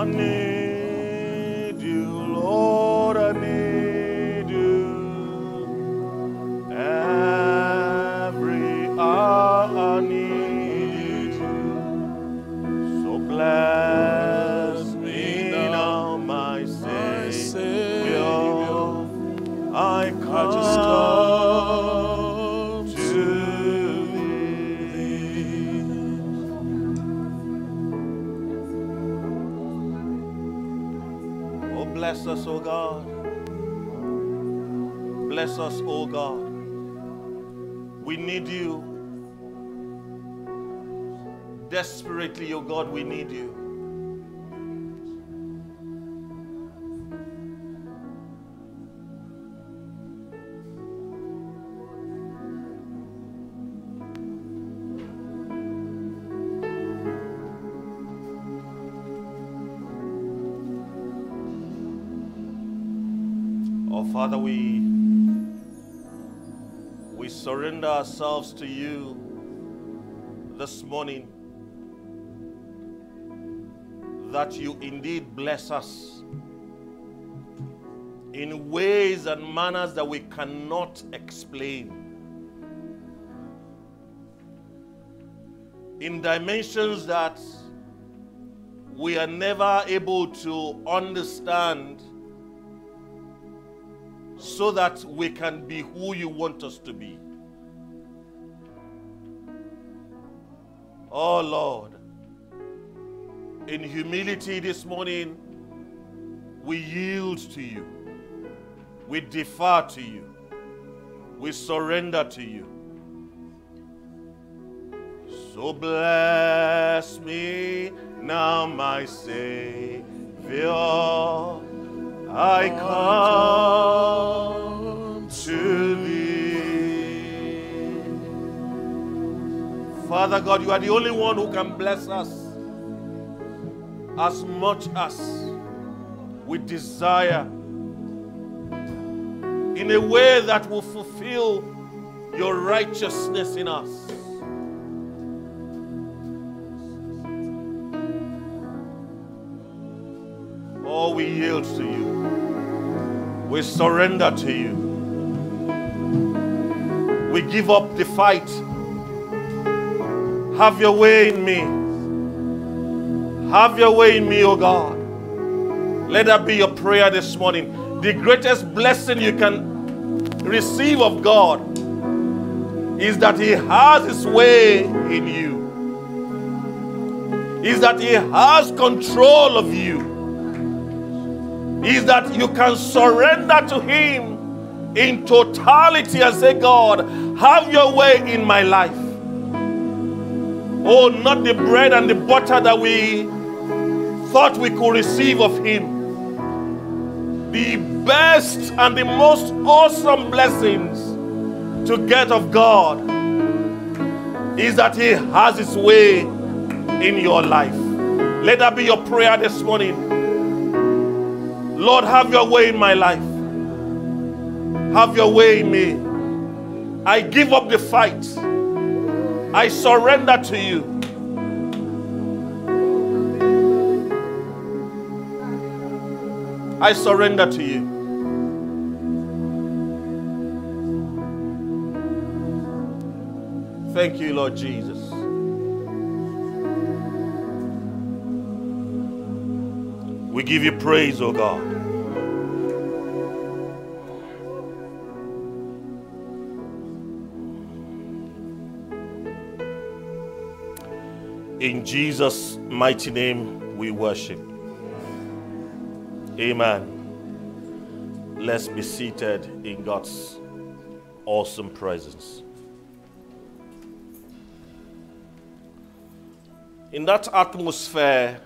I need you, Lord, I need you. Every hour I need you. So bless me now, my Savior. I just come to thee. Oh, bless us, oh God. Bless us, oh God. We need you. Desperately, oh God, we need you. Oh, Father, we surrender ourselves to you this morning, that you indeed bless us in ways and manners that we cannot explain, in dimensions that we are never able to understand, so that we can be who you want us to be. Oh Lord, in humility this morning, we yield to you. We defer to you. We surrender to you. So bless me now, my Savior. I come to thee. Father God, you are the only one who can bless us as much as we desire, in a way that will fulfill your righteousness in us. Oh, we yield to you. We surrender to you. We give up the fight. Have your way in me. Have your way in me, oh God. Let that be your prayer this morning. The greatest blessing you can receive of God is that He has His way in you. Is that He has control of you. Is that you can surrender to Him in totality and say, God, have your way in my life. Oh, not the bread and the butter that we thought we could receive of Him. The best and the most awesome blessings to get of God is that He has His way in your life. Let that be your prayer this morning. Lord, have your way in my life. Have your way in me. I give up the fight. I surrender to you. I surrender to you. Thank you, Lord Jesus. We give you praise, oh God. In Jesus' mighty name we worship. Amen. Let's be seated in God's awesome presence. In that atmosphere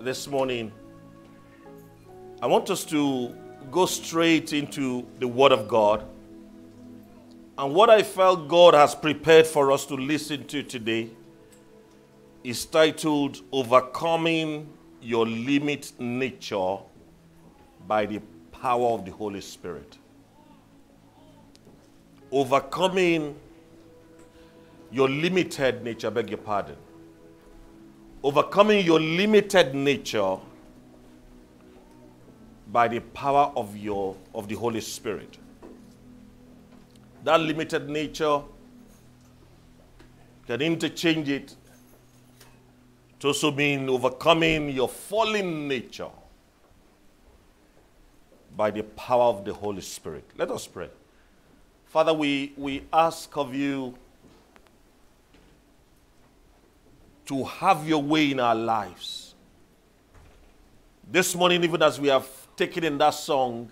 this morning, I want us to go straight into the Word of God. And what I felt God has prepared for us to listen to today is titled, Overcoming Your Limit Nature by the Power of the Holy Spirit. Overcoming your limited nature, beg your pardon. Overcoming your limited nature by the power of the Holy Spirit. That limited nature, can interchange it to also mean overcoming your fallen nature by the power of the Holy Spirit. Let us pray. Father, we ask of you to have your way in our lives. This morning, even as we have taken in that song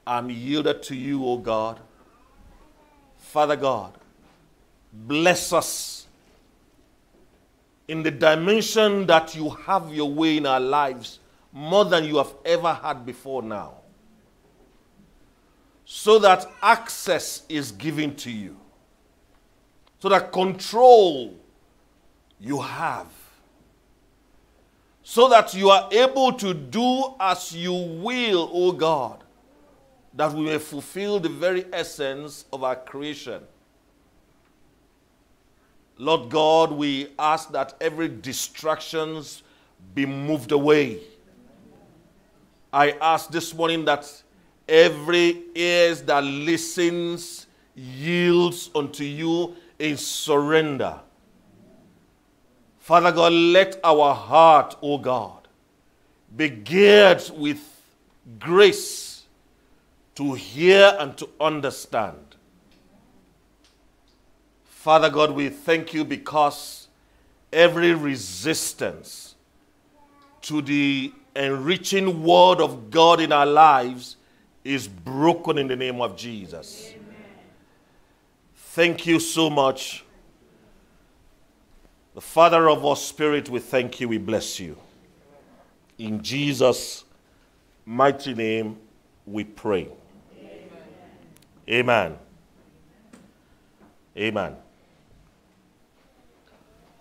and yielded to you, O God, Father God, bless us in the dimension that you have your way in our lives more than you have ever had before now, so that access is given to you, so that control you have, so that you are able to do as you will, O God, that we may fulfill the very essence of our creation. Lord God, we ask that every distractions be moved away. I ask this morning that every ears that listens yields unto you in surrender. Father God, let our heart, O God, be geared with grace to hear and to understand. Father God, we thank you because every resistance to the enriching word of God in our lives is broken in the name of Jesus. Amen. Thank you so much. The Father of our spirit, we thank you, we bless you. In Jesus' mighty name we pray. Amen. Amen.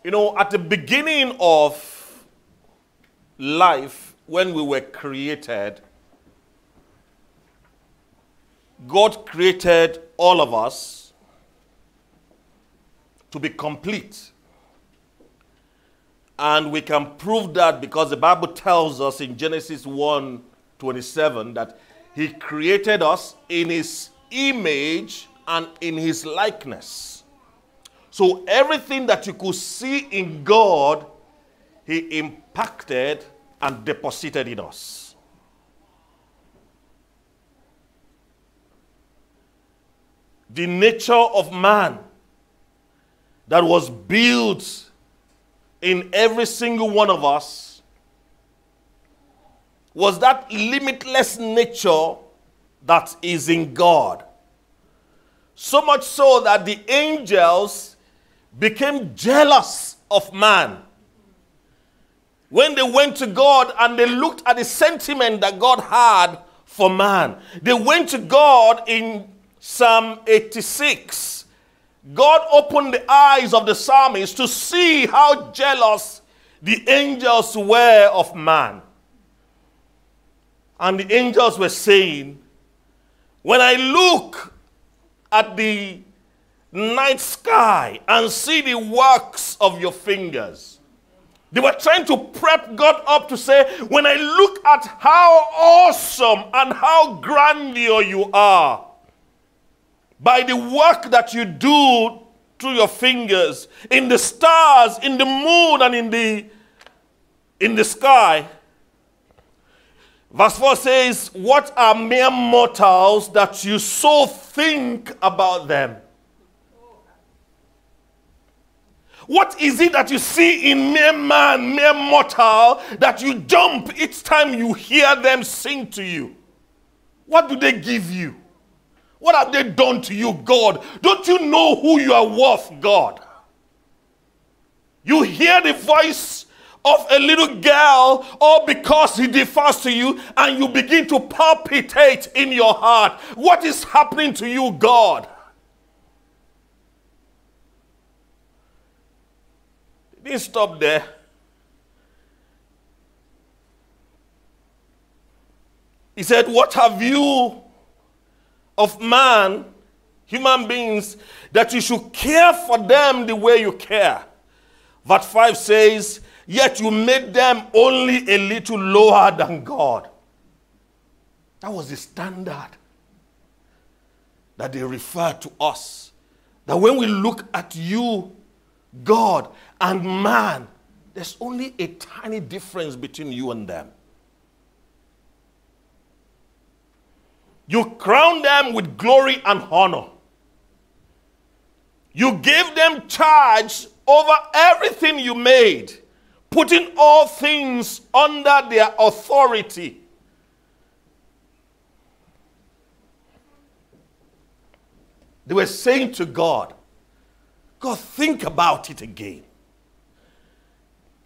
You know, at the beginning of life, when we were created, God created all of us to be complete. And we can prove that because the Bible tells us in Genesis 1:27 that he created us in his image and in his likeness. So everything that you could see in God, he impacted and deposited in us. The nature of man that was built in every single one of us was that limitless nature that is in God. So much so that the angels became jealous of man. When they went to God and they looked at the sentiment that God had for man, they went to God in Psalm 86. God opened the eyes of the psalmist to see how jealous the angels were of man. And the angels were saying, when I look at the night sky and see the works of your fingers. They were trying to prep God up to say, when I look at how awesome and how grandeur you are, by the work that you do through your fingers, in the stars, in the moon, and in the sky. Verse 4 says, what are mere mortals that you so think about them? What is it that you see in mere man, mere mortal, that you jump each time you hear them sing to you? What do they give you? What have they done to you, God? Don't you know who you are worth, God? You hear the voice of a little girl, all because he defers to you, and you begin to palpitate in your heart. What is happening to you, God? He didn't stop there. He said, what have you of man, human beings, that you should care for them the way you care? Verse 5 says, yet you made them only a little lower than God. That was the standard that they refer to us. That when we look at you, God, and man, there's only a tiny difference between you and them. You crown them with glory and honor. You gave them charge over everything you made, putting all things under their authority. They were saying to God, God, think about it again.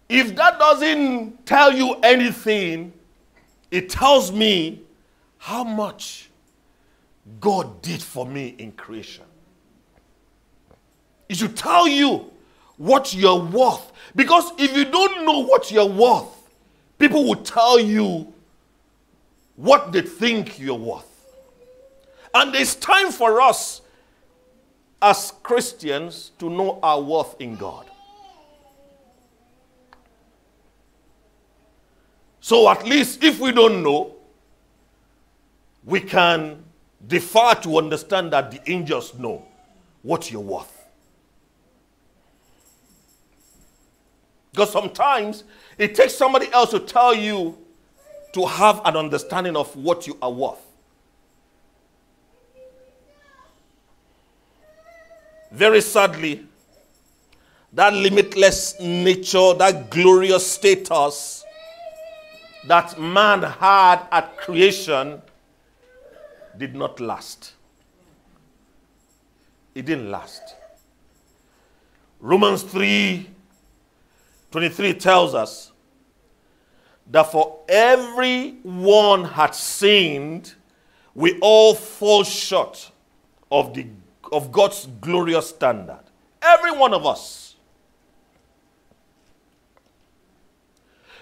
If that doesn't tell you anything, it tells me how much God did for me in creation. It should tell you what you're worth. Because if you don't know what you're worth, people will tell you what they think you're worth. And it's time for us as Christians to know our worth in God. So at least if we don't know, we can defer to understand that the angels know what you're worth. Because sometimes it takes somebody else to tell you to have an understanding of what you are worth. Very sadly, that limitless nature, that glorious status that man had at creation did not last. It didn't last. Romans 3:23 tells us that for everyone had sinned, we all fall short of God's glorious standard. Every one of us.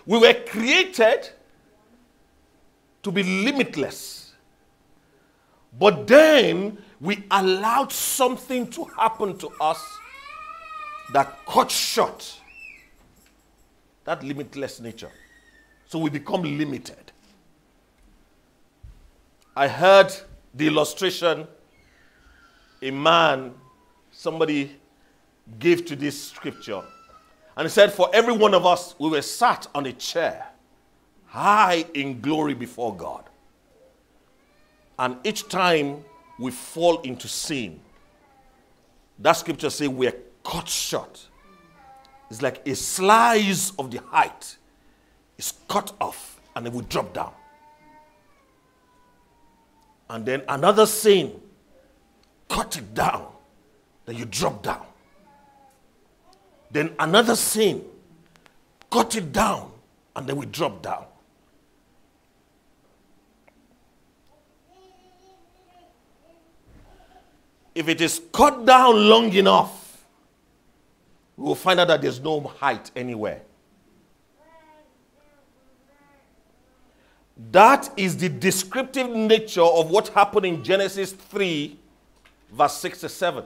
We were created to be limitless. But then we allowed something to happen to us that cut short that limitless nature. So we become limited. I heard the illustration somebody gave to this scripture. And he said, for every one of us, we were sat on a chair, high in glory before God. And each time we fall into sin, that scripture says we are cut short. It's like a slice of the height is cut off and then we drop down. And then another sin, cut it down, then you drop down. Then another sin, cut it down, and then we drop down. If it is cut down long enough, we will find out that there's no height anywhere. That is the descriptive nature of what happened in Genesis 3, verse 6 to 7.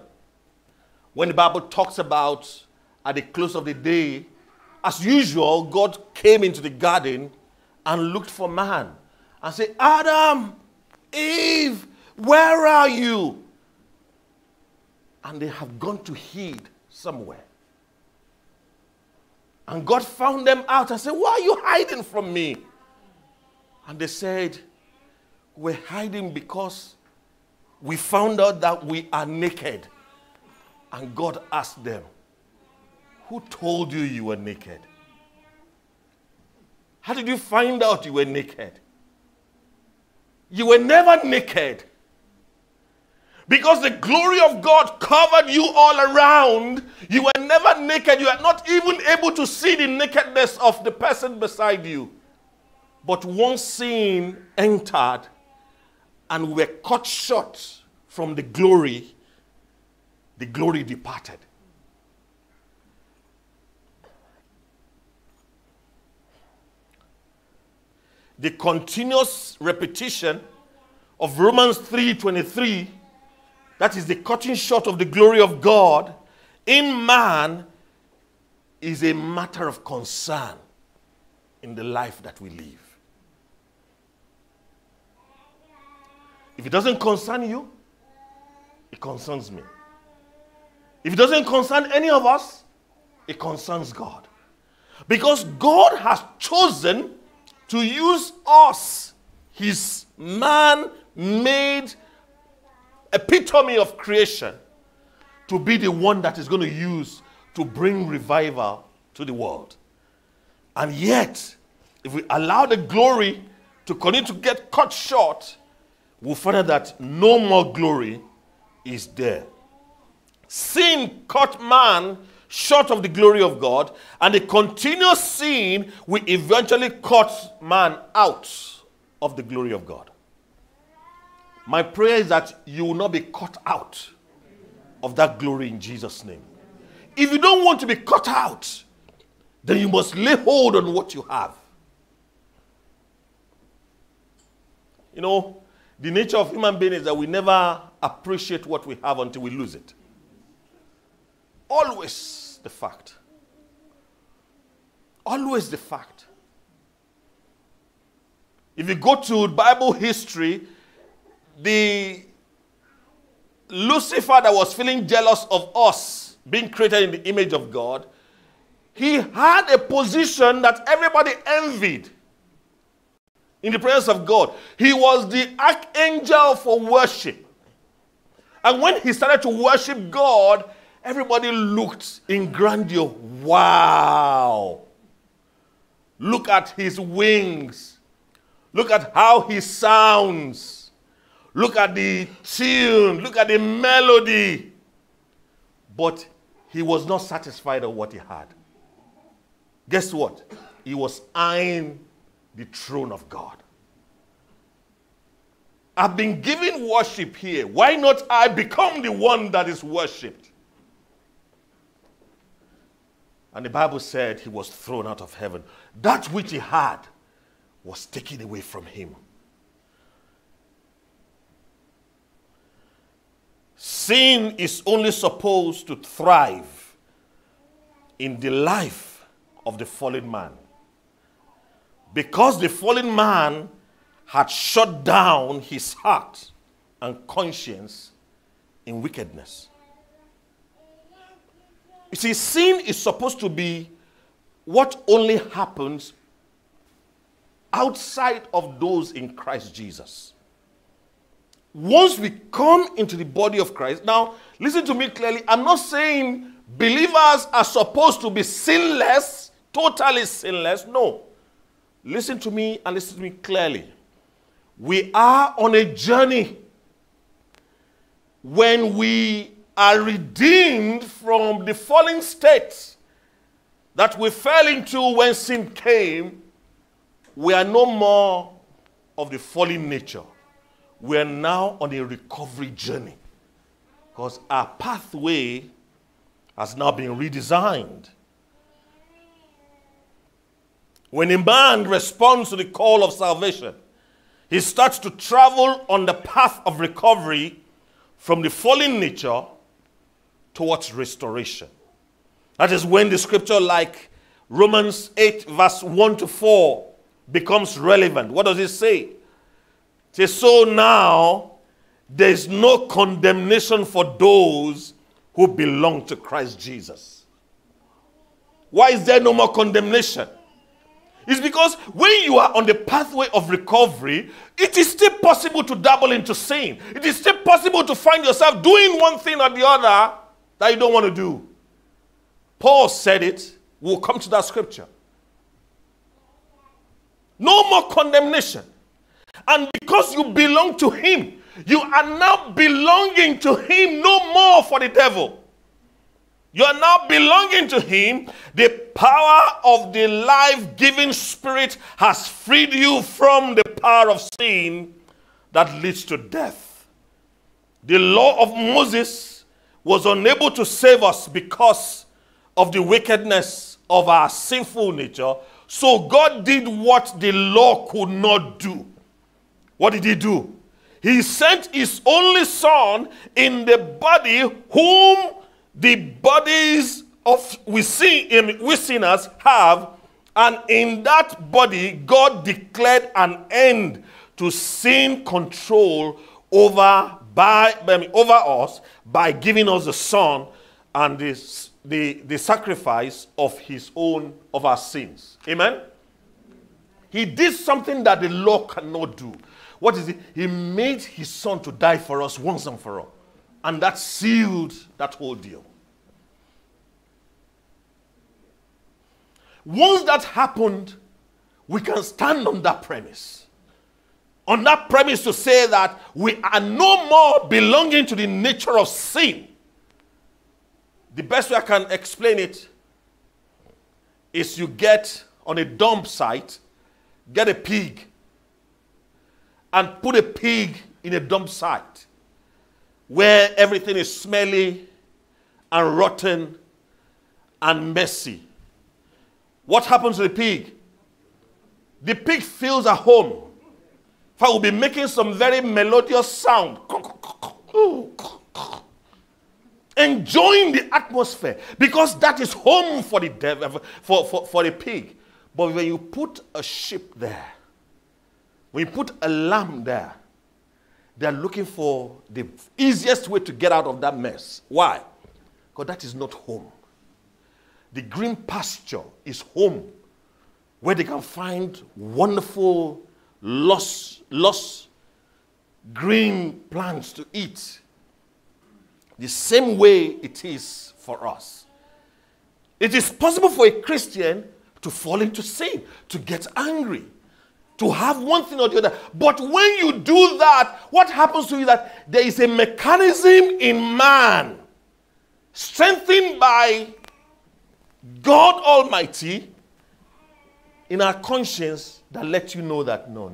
When the Bible talks about at the close of the day, as usual, God came into the garden and looked for man and said, Adam, Eve, where are you? And they have gone to hide somewhere. And God found them out and said, why are you hiding from me? And they said, we're hiding because we found out that we are naked. And God asked them, who told you you were naked? How did you find out you were naked? You were never naked. Because the glory of God covered you all around. You were never naked. You are not even able to see the nakedness of the person beside you. But once sin entered and we were cut short from the glory departed. The continuous repetition of Romans 3:23, that is the cutting short of the glory of God in man, is a matter of concern in the life that we live. If it doesn't concern you, it concerns me. If it doesn't concern any of us, it concerns God. Because God has chosen to use us, his man-made epitome of creation, to be the one that is going to use to bring revival to the world. And yet, if we allow the glory to continue to get cut short, we'll find that no more glory is there. Sin cut man short of the glory of God, and the continuous sin will eventually cut man out of the glory of God. My prayer is that you will not be cut out of that glory in Jesus' name. If you don't want to be cut out, then you must lay hold on what you have. You know, the nature of human beings is that we never appreciate what we have until we lose it. Always the fact. Always the fact. If you go to Bible history, the Lucifer that was feeling jealous of us being created in the image of God, he had a position that everybody envied in the presence of God. He was the archangel for worship. And when he started to worship God, everybody looked in grandeur. Wow! Look at his wings. Look at how he sounds. Look at the tune. Look at the melody. But he was not satisfied with what he had. Guess what? He was eyeing the throne of God. I've been given worship here. Why not I become the one that is worshipped? And the Bible said he was thrown out of heaven. That which he had was taken away from him. Sin is only supposed to thrive in the life of the fallen man. Because the fallen man had shut down his heart and conscience in wickedness. You see, sin is supposed to be what only happens outside of those in Christ Jesus. Once we come into the body of Christ, now listen to me clearly, I'm not saying believers are supposed to be sinless, totally sinless, no. Listen to me and listen to me clearly. We are on a journey when we are redeemed from the fallen state that we fell into when sin came. We are no more of the fallen nature. We are now on a recovery journey because our pathway has now been redesigned. When a man responds to the call of salvation, he starts to travel on the path of recovery from the fallen nature towards restoration. That is when the scripture like Romans 8 verse 1 to 4 becomes relevant. What does it say? It says, so now there is no condemnation for those who belong to Christ Jesus. Why is there no more condemnation? It's because when you are on the pathway of recovery, it is still possible to dabble into sin. It is still possible to find yourself doing one thing or the other that you don't want to do. Paul said it. We'll come to that scripture. No more condemnation. And because you belong to him, you are now belonging to him, no more for the devil. You are now belonging to him. The power of the life-giving spirit has freed you from the power of sin that leads to death. The law of Moses was unable to save us because of the wickedness of our sinful nature. So God did what the law could not do. What did he do? He sent his only son in the body whom the bodies of we sinners have, and in that body God declared an end to sin control over us by giving us the Son and the sacrifice of our sins. Amen? He did something that the law cannot do. What is it? He made his Son to die for us once and for all. And that sealed that whole deal. Once that happened, we can stand on that premise. On that premise to say that we are no more belonging to the nature of sin. The best way I can explain it is you get on a dump site, get a pig, and put a pig in a dump site where everything is smelly and rotten and messy. What happens to the pig? The pig feels at home. In fact, we'll be making some very melodious sound. Enjoying the atmosphere, because that is home for the devil, for the pig. But when you put a sheep there, when you put a lamb there, they are looking for the easiest way to get out of that mess. Why? Because that is not home. The green pasture is home, where they can find wonderful, lush green plants to eat. The same way it is for us. It is possible for a Christian to fall into sin, to get angry, to have one thing or the other. But when you do that, what happens to you is that there is a mechanism in man, strengthened by God Almighty, in our conscience, that lets you know that, no,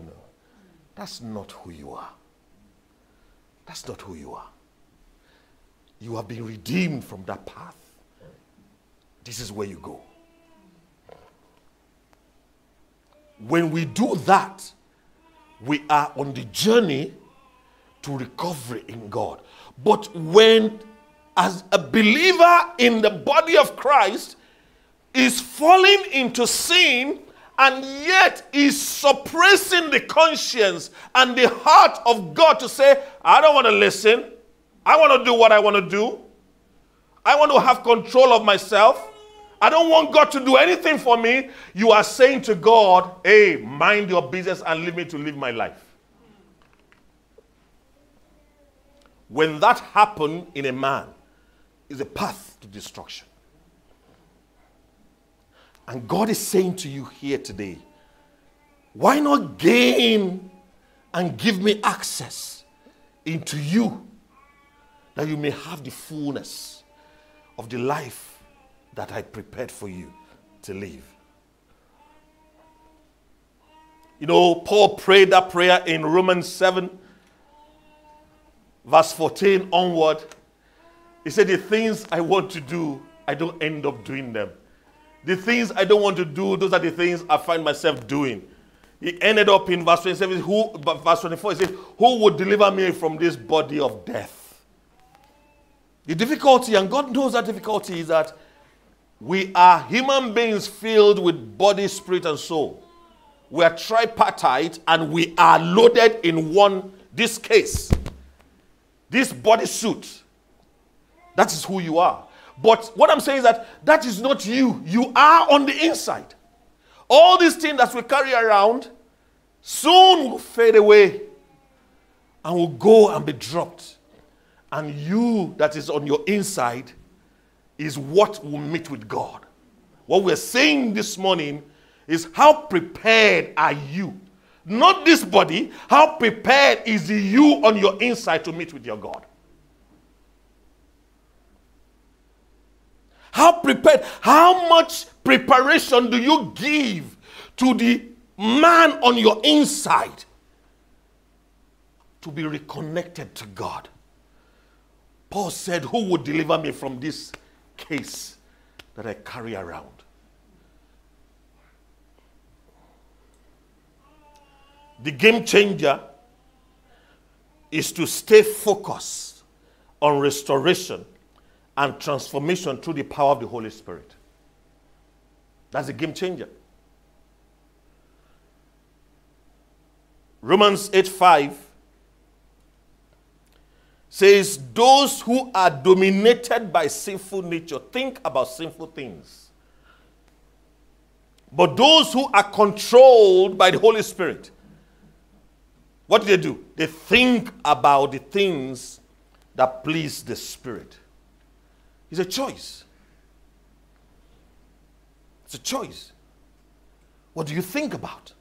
that's not who you are. That's not who you are. You have been redeemed from that path. This is where you go. When we do that, we are on the journey to recovery in God. But when, as a believer in the body of Christ, is falling into sin and yet is suppressing the conscience and the heart of God to say, I don't want to listen. I want to do what I want to do. I want to have control of myself. I don't want God to do anything for me. You are saying to God, hey, mind your business and leave me to live my life. When that happens in a man, is a path to destruction. And God is saying to you here today, why not gain and give me access into you, that you may have the fullness of the life that I prepared for you to live. You know, Paul prayed that prayer in Romans 7, verse 14 onward. He said, the things I want to do, I don't end up doing them. The things I don't want to do, those are the things I find myself doing. He ended up in verse 27, verse 24, he says, who would deliver me from this body of death? The difficulty, and God knows that difficulty, is that we are human beings filled with body, spirit, and soul. We are tripartite, and we are loaded in this case. This body suit. That is who you are. But what I'm saying is that is not you. You are on the inside. All these things that we carry around soon will fade away and will go and be dropped. And you that is on your inside is what will meet with God. What we're saying this morning is, how prepared are you? Not this body. How prepared is the you on your inside to meet with your God? How prepared, how much preparation do you give to the man on your inside to be reconnected to God? Paul said, who would deliver me from this case that I carry around? The game changer is to stay focused on restoration and transformation through the power of the Holy Spirit. That's a game changer. Romans 8:5 says, those who are dominated by sinful nature think about sinful things. But those who are controlled by the Holy Spirit, what do? They think about the things that please the Spirit. It's a choice. It's a choice. What do you think about?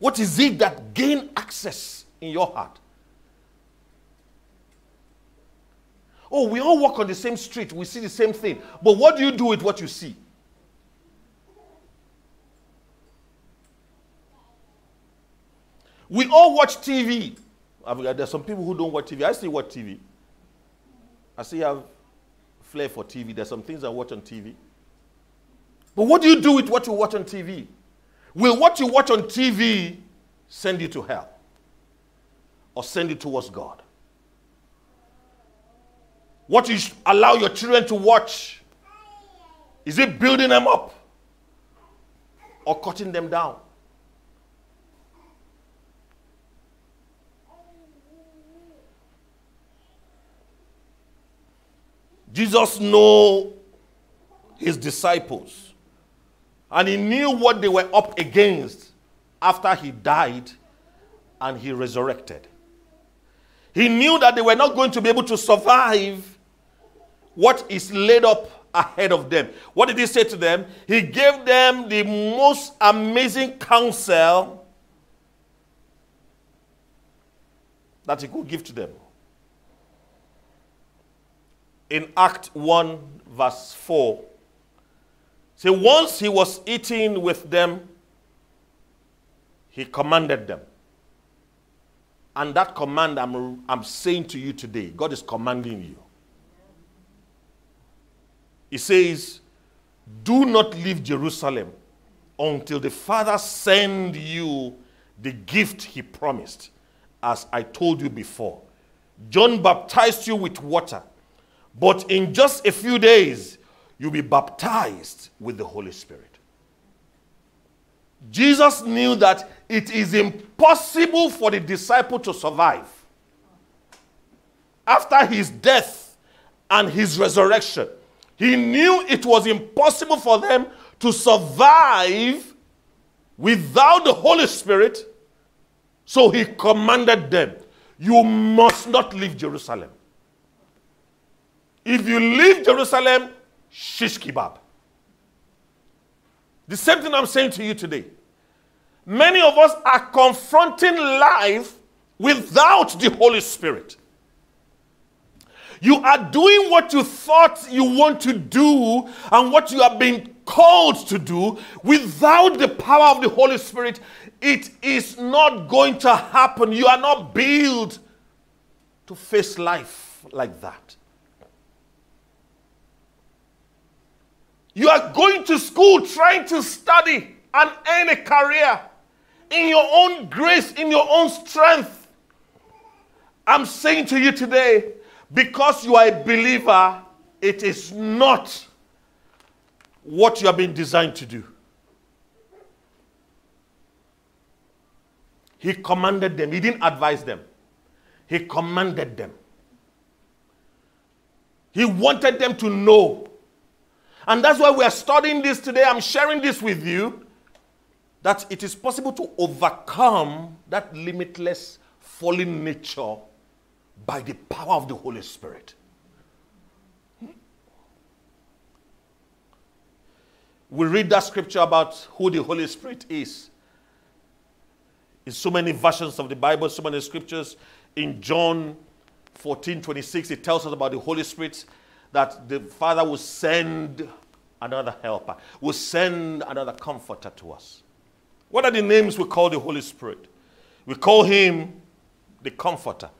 What is it that gain access in your heart? Oh, we all walk on the same street. We see the same thing. But what do you do with what you see? We all watch TV. There's some people who don't watch TV. I still watch TV. I still have flair for TV. There's some things I watch on TV. But what do you do with what you watch on TV? Will what you watch on TV send you to hell? Or send you towards God? What you allow your children to watch, is it building them up or cutting them down? Jesus knew his disciples, and he knew what they were up against after he died and he resurrected. He knew that they were not going to be able to survive what is laid up ahead of them. What did he say to them? He gave them the most amazing counsel that he could give to them. In Act 1, verse 4, say, once he was eating with them, he commanded them. And that command I'm saying to you today, God is commanding you. He says, do not leave Jerusalem until the Father send you the gift he promised, as I told you before. John baptized you with water, but in just a few days, you'll be baptized with the Holy Spirit. Jesus knew that it is impossible for the disciple to survive after his death and his resurrection. He knew it was impossible for them to survive without the Holy Spirit, so he commanded them, you must not leave Jerusalem. If you leave Jerusalem, shish kebab. The same thing I'm saying to you today. Many of us are confronting life without the Holy Spirit. You are doing what you thought you want to do and what you have been called to do without the power of the Holy Spirit. It is not going to happen. You are not built to face life like that. You are going to school trying to study and earn a career in your own grace, in your own strength. I'm saying to you today, because you are a believer, it is not what you have been designed to do. He commanded them. He didn't advise them. He commanded them. He wanted them to know. And that's why we are studying this today. I'm sharing this with you, that it is possible to overcome that limitless fallen nature by the power of the Holy Spirit. We read that scripture about who the Holy Spirit is. In so many versions of the Bible, so many scriptures. In John 14:26, it tells us about the Holy Spirit, that the Father will send another helper, will send another comforter to us. What are the names we call the Holy Spirit? We call him the Comforter,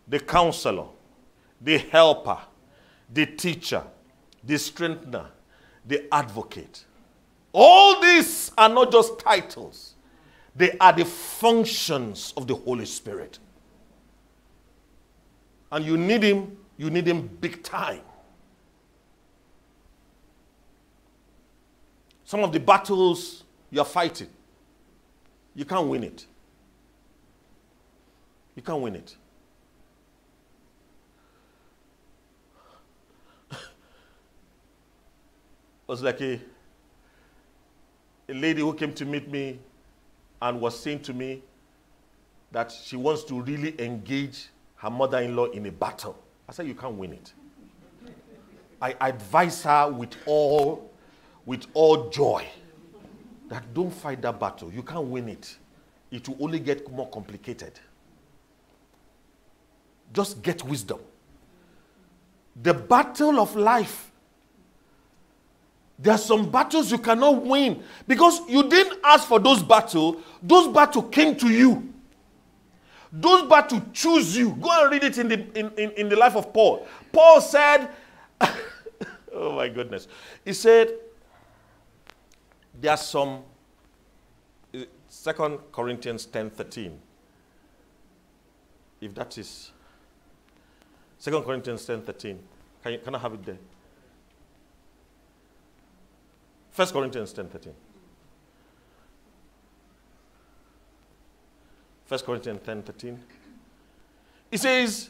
the Counselor, the Helper, the Teacher, the Strengthener, the Advocate. All these are not just titles. They are the functions of the Holy Spirit. And you need him big time. Some of the battles you are fighting, you can't win it. You can't win it. was like a lady who came to meet me and was saying to me that she wants to really engage her mother-in-law in a battle. I said, you can't win it. I advise her with all joy that don't fight that battle. You can't win it. It will only get more complicated. Just get wisdom. The battle of life. There are some battles you cannot win because you didn't ask for those battles. Those battles came to you. Those battles choose you. Go and read it in the life of Paul. Paul said, oh my goodness. He said, there are some, 2 Corinthians 10:13. If that is 2 Corinthians 10:13. Can I have it there? 1 Corinthians 10:13. 1 Corinthians 10:13. It says,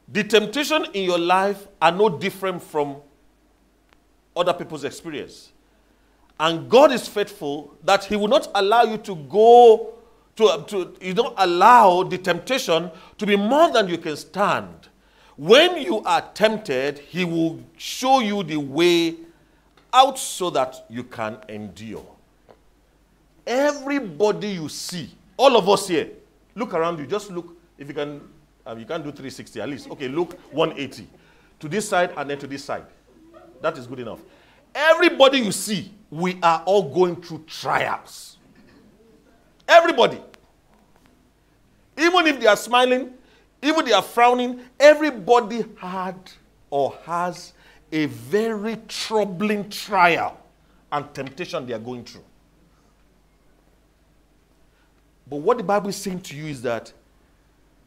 the temptation in your life are no different from other people's experience. And God is faithful that he will not allow you to go you don't allow the temptation to be more than you can stand. When you are tempted, he will show you the way out so that you can endure. Everybody you see, all of us here, look around you. Just look, if you can do 360 at least. Okay, look 180. To this side and then to this side. That is good enough. Everybody you see, we are all going through trials. Everybody. Even if they are smiling, even if they are frowning, everybody had or has a very troubling trial and temptation they are going through. But what the Bible is saying to you is that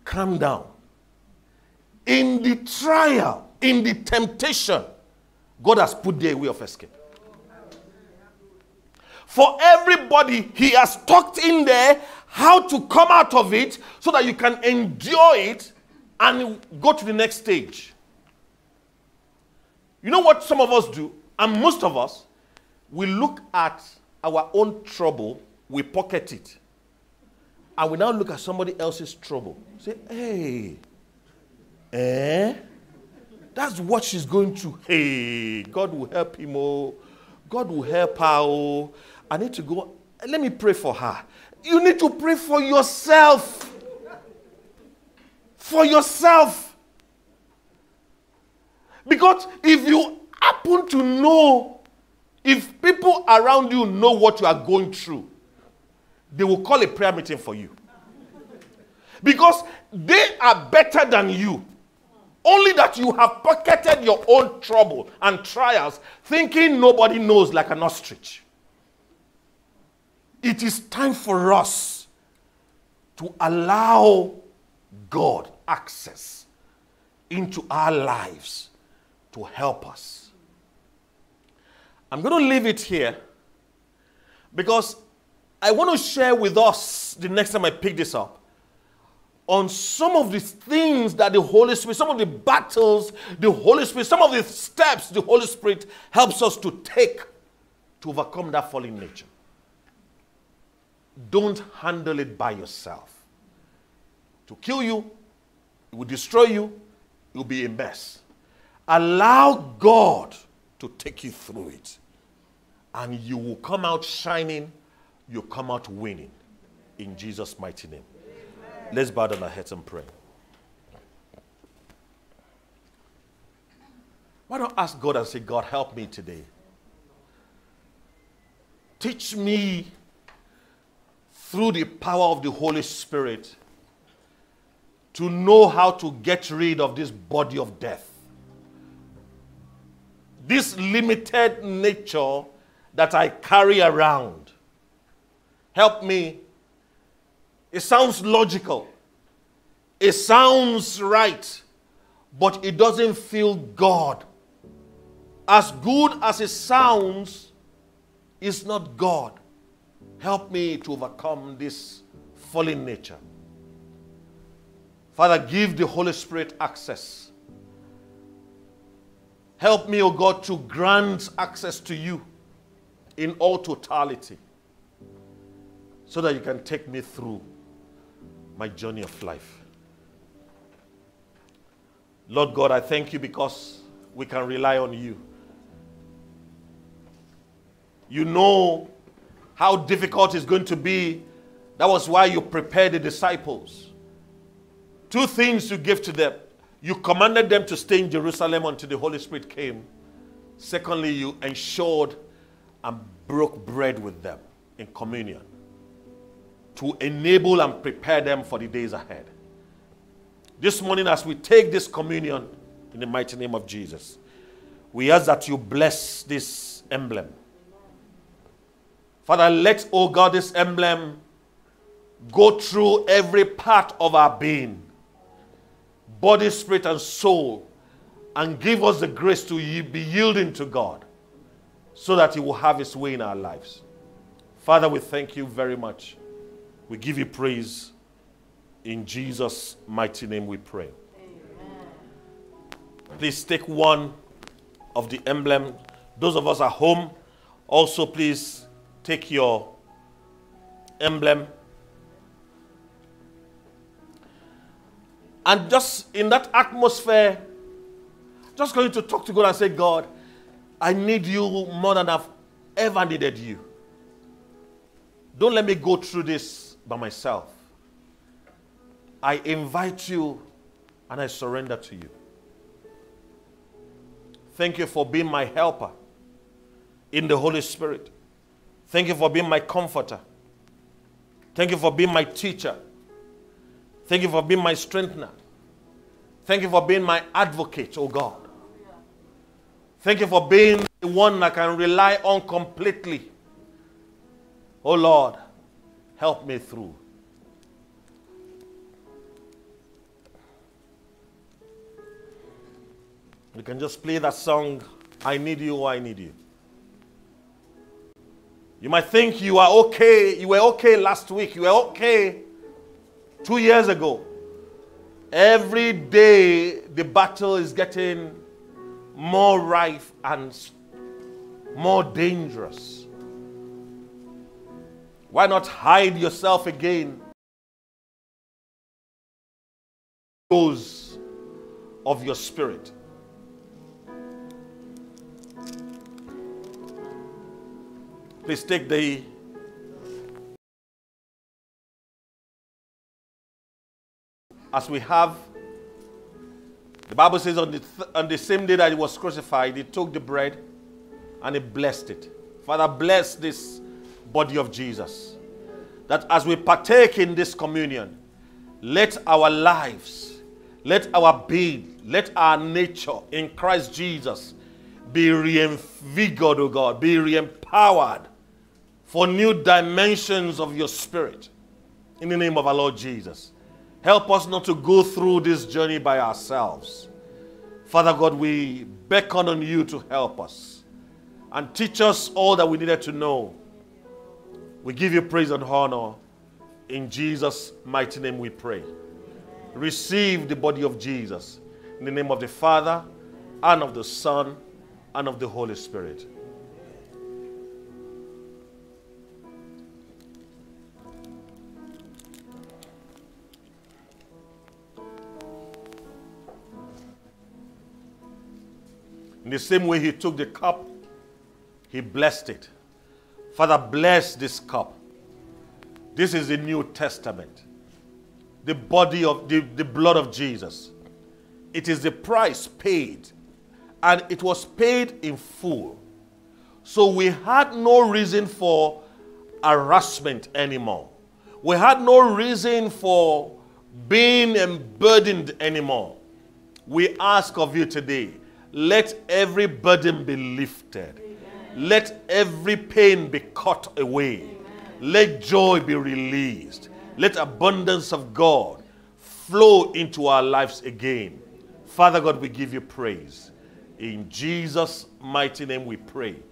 calm down. In the trial, in the temptation, God has put there a way of escape. For everybody, he has tucked in there how to come out of it so that you can endure it and go to the next stage. You know what some of us do, and most of us, we look at our own trouble, we pocket it, and we now look at somebody else's trouble. Say, hey, that's what she's going through. Hey, God will help him, oh. God will help her, oh. I need to go. Let me pray for her. You need to pray for yourself. For yourself. Because if you happen to know, if people around you know what you are going through, they will call a prayer meeting for you. Because they are better than you. Only that you have pocketed your own trouble and trials, thinking nobody knows, like an ostrich. It is time for us to allow God access into our lives to help us. I'm going to leave it here because I want to share with us the next time I pick this up on some of the things that the Holy Spirit, some of the battles the Holy Spirit, some of the steps the Holy Spirit helps us to take to overcome that fallen nature. Don't handle it by yourself. To kill you, it will destroy you, it will be a mess. Allow God to take you through it. And you will come out shining, you'll come out winning. In Jesus' mighty name. Amen. Let's bow down our heads and pray. Why don't ask God and say, God, help me today. Teach me through the power of the Holy Spirit to know how to get rid of this body of death. This limited nature that I carry around. Help me. It sounds logical. It sounds right. But it doesn't feel God. As good as it sounds, it's not God. Help me to overcome this fallen nature. Father, give the Holy Spirit access. Help me, O God, to grant access to you in all totality so that you can take me through my journey of life. Lord God, I thank you because we can rely on you. You know how difficult it's going to be. That was why you prepared the disciples. Two things you gave to them. You commanded them to stay in Jerusalem until the Holy Spirit came. Secondly, you ensured and broke bread with them in communion to enable and prepare them for the days ahead. This morning, as we take this communion in the mighty name of Jesus, we ask that you bless this emblem. Father, let, oh God, this emblem go through every part of our being, body, spirit, and soul, and give us the grace to be yielding to God so that he will have his way in our lives. Father, we thank you very much. We give you praise. In Jesus' mighty name we pray. Amen. Please take one of the emblem. Those of us at home, also please take your emblem. And just in that atmosphere, just going to talk to God and say, God, I need you more than I've ever needed you. Don't let me go through this by myself. I invite you and I surrender to you. Thank you for being my helper in the Holy Spirit. Thank you for being my comforter. Thank you for being my teacher. Thank you for being my strengthener. Thank you for being my advocate, oh God. Thank you for being the one I can rely on completely. Oh Lord, help me through. You can just play that song, I Need You, oh I Need You. You might think you are okay. You were okay last week. You were okay 2 years ago. Every day the battle is getting more rife and more dangerous. Why not hide yourself again? Those of your spirit. Please take the as we have. The Bible says on the same day that he was crucified, he took the bread and he blessed it. Father, bless this body of Jesus. That as we partake in this communion, let our lives, let our being, let our nature in Christ Jesus be reinvigorated, oh God, be re-empowered for new dimensions of your spirit. In the name of our Lord Jesus. Help us not to go through this journey by ourselves. Father God, we beckon on you to help us and teach us all that we needed to know. We give you praise and honor. In Jesus' mighty name we pray. Receive the body of Jesus. In the name of the Father, and of the Son, and of the Holy Spirit. In the same way he took the cup, he blessed it. Father, bless this cup. This is the New Testament. The body of the blood of Jesus. It is the price paid. And it was paid in full. So we had no reason for harassment anymore. We had no reason for being burdened anymore. We ask of you today, let every burden be lifted. Amen. Let every pain be cut away. Amen. Let joy be released. Amen. Let abundance of God flow into our lives again. Father God, we give you praise. In Jesus' mighty name we pray. Amen.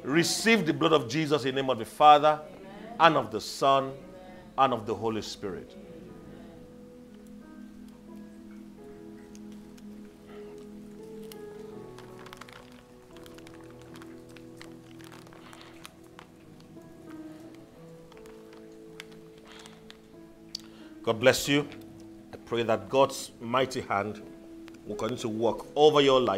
Receive the blood of Jesus in the name of the Father, Amen, and of the Son, Amen, and of the Holy Spirit. God bless you. I pray that God's mighty hand will continue to work over your life.